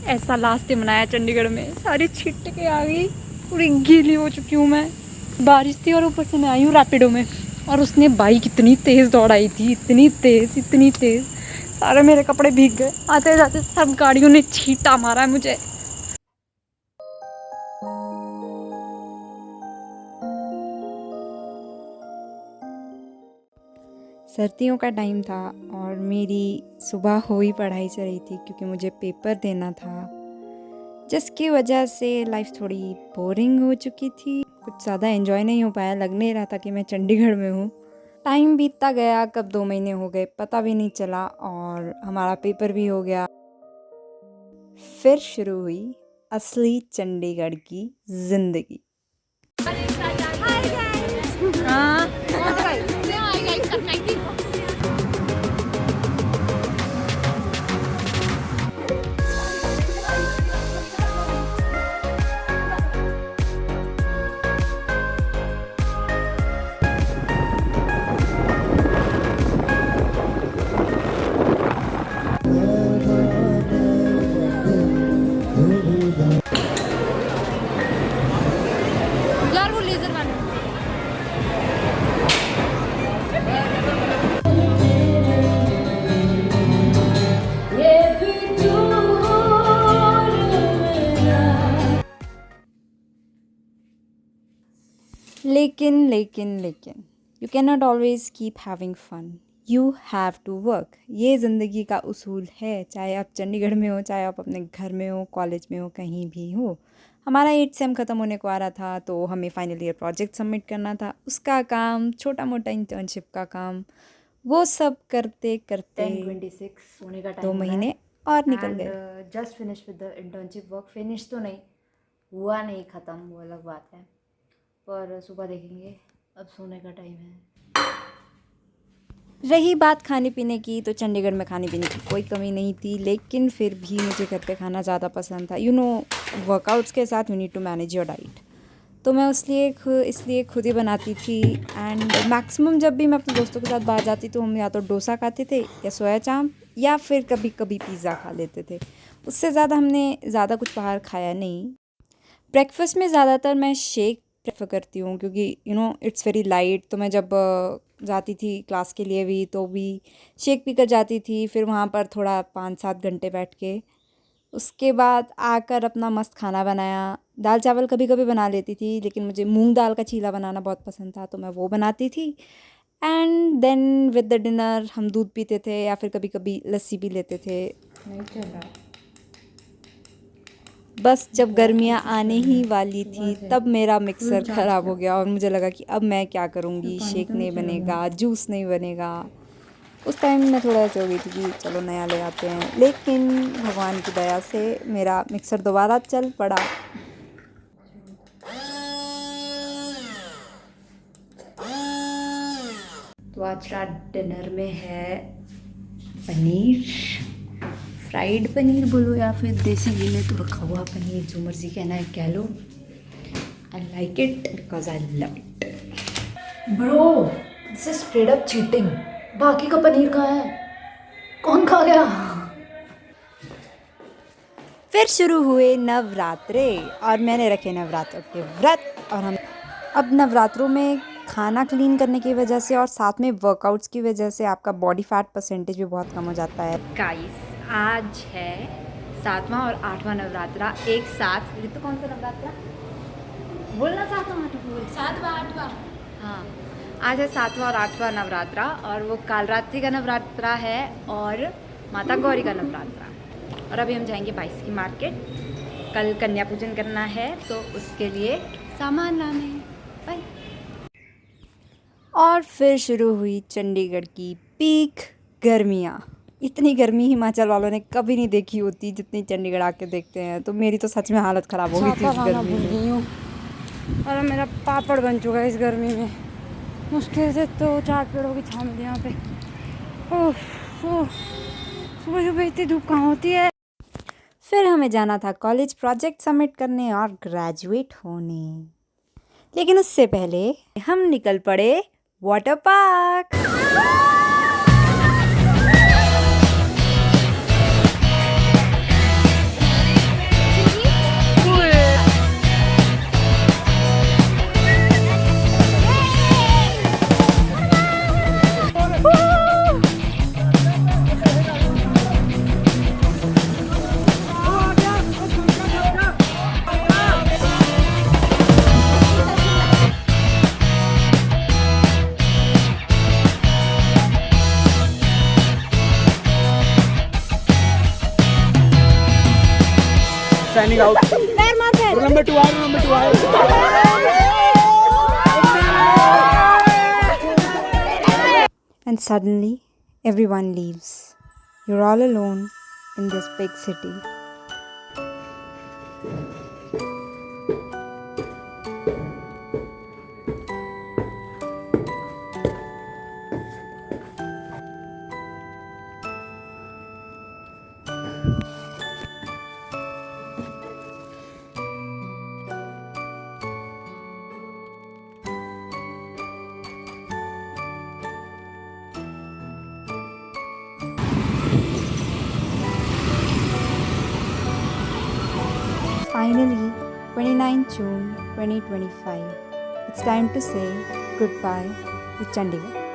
ऐसा last day मनाया चंडीगढ़ में। सारी छिट के आ गई, पूरी गीली हो चुकी हूँ मैं। बारिश थी और ऊपर से मैं आई हूँ रैपिडो में, और उसने बाइक इतनी तेज़ दौड़ाई थी, इतनी तेज़, सारे मेरे कपड़े भीग गए। आते जाते सब गाड़ियों ने छींटा मारा है मुझे। सर्दियों का टाइम था और मेरी सुबह हो ही पढ़ाई चल रही थी क्योंकि मुझे पेपर देना था, जिसकी वजह से लाइफ थोड़ी बोरिंग हो चुकी थी। कुछ ज़्यादा एंजॉय नहीं हो पाया, लग नहीं रहा था कि मैं चंडीगढ़ में हूँ। टाइम बीतता गया, कब 2 महीने हो गए पता भी नहीं चला, और हमारा पेपर भी हो गया। फिर शुरू हुई असली चंडीगढ़ की ज़िंदगी। हाँ। यार वो लेजर वाला लेकिन you can not always keep having fun, you have to work. ये ज़िंदगी का उसूल है, चाहे आप चंडीगढ़ में हो, चाहे आप अपने घर में हो, कॉलेज में हो, कहीं भी हो। हमारा 8 सेम ख़त्म होने को आ रहा था, तो हमें फाइनल ईयर प्रोजेक्ट सबमिट करना था। उसका काम, छोटा मोटा इंटर्नशिप का काम, वो सब करते करते 10:26 होने का 2 टाइम महीने और निकल गए। Just finish with the internship work. Finish तो नहीं हुआ, नहीं ख़त्म, वो अलग बात है, पर सुबह देखेंगे। अब सोने का टाइम है। रही बात खाने पीने की, तो चंडीगढ़ में खाने पीने की कोई कमी नहीं थी, लेकिन फिर भी मुझे घर पे खाना ज़्यादा पसंद था। वर्कआउट्स के साथ you need to manage your diet. तो मैं इसलिए खुद ही बनाती थी। एंड मैक्सिमम जब भी मैं अपने दोस्तों के साथ बाहर जाती तो हम या तो डोसा खाते थे, या सोया चाप, या फिर कभी कभी पिज़्ज़ा खा लेते थे। उससे ज़्यादा हमने ज़्यादा कुछ बाहर खाया नहीं। ब्रेकफास्ट में ज़्यादातर मैं शेक प्रेफर करती हूँ, क्योंकि इट्स वेरी लाइट। तो मैं जब जाती थी क्लास के लिए भी, तो भी शेक पीकर जाती थी। फिर वहाँ पर थोड़ा 5-7 घंटे बैठ के, उसके बाद आकर अपना मस्त खाना बनाया। दाल चावल कभी कभी बना लेती थी, लेकिन मुझे मूंग दाल का चीला बनाना बहुत पसंद था, तो मैं वो बनाती थी। And then with the dinner हम दूध पीते थे, या फिर कभी कभी लस्सी भी लेते थे। नहीं चल रहा। बस जब गर्मियाँ आने ही वाली थी, तब मेरा मिक्सर ख़राब हो गया और मुझे लगा कि अब मैं क्या करूँगी, शेक नहीं बनेगा, जूस नहीं बनेगा। उस टाइम मैं थोड़ा ऐसे हो गई थी कि चलो नया ले आते हैं, लेकिन भगवान की दया से मेरा मिक्सर दोबारा चल पड़ा। तो आज रात डिनर में है पनीर, फ्राइड पनीर बोलो या फिर देसी घी में तो रखा हुआ पनीर, जो मर्जी कहना है कह लो। I like it because I love it. Bro, this is straight up cheating. बाकी का पनीर कहाँ है? कौन खा गया? फिर शुरू हुए नवरात्रे, और मैंने रखे नवरात्रों के व्रत। और हम अब नवरात्रों में खाना क्लीन करने की वजह से और साथ में वर्कआउट्स की वजह से आपका बॉडी फैट परसेंटेज भी बहुत कम हो जाता है। गाइस, आज है 7वां और 8वां नवरात्रा एक साथ। ये तो कौन सा नवरात्रा बोलना, 7वां 8वां? 7वां 8वां। हाँ, आज है 7वां और 8वां नवरात्रा, और वो कालरात्रि का नवरात्रा है और माता गौरी का नवरात्रा। और अभी हम जाएंगे 22 की मार्केट, कल कन्या पूजन करना है, तो उसके लिए सामान लाना है। बाय। और फिर शुरू हुई चंडीगढ़ की पीक गर्मियाँ। इतनी गर्मी हिमाचल वालों ने कभी नहीं देखी होती जितनी चंडीगढ़ आके देखते हैं। तो मेरी तो सच में हालत ख़राब हो गई थी इस गर्मी में। और मेरा पापड़ बन चुका है इस गर्मी में। मुश्किल से तो 4 पेड़ों की छाँव मिली यहाँ पे। ओह, सुबह सुबह इतनी धूप कहाँ होती है। फिर हमें जाना था कॉलेज प्रोजेक्ट सबमिट करने और ग्रेजुएट होने, लेकिन उससे पहले हम निकल पड़े water park. signing out. Rule number 2 आया, rule number 2 आया. And suddenly, everyone leaves. You're all alone in this big city. Finally, 29 June 2025. It's time to say goodbye to Chandigarh.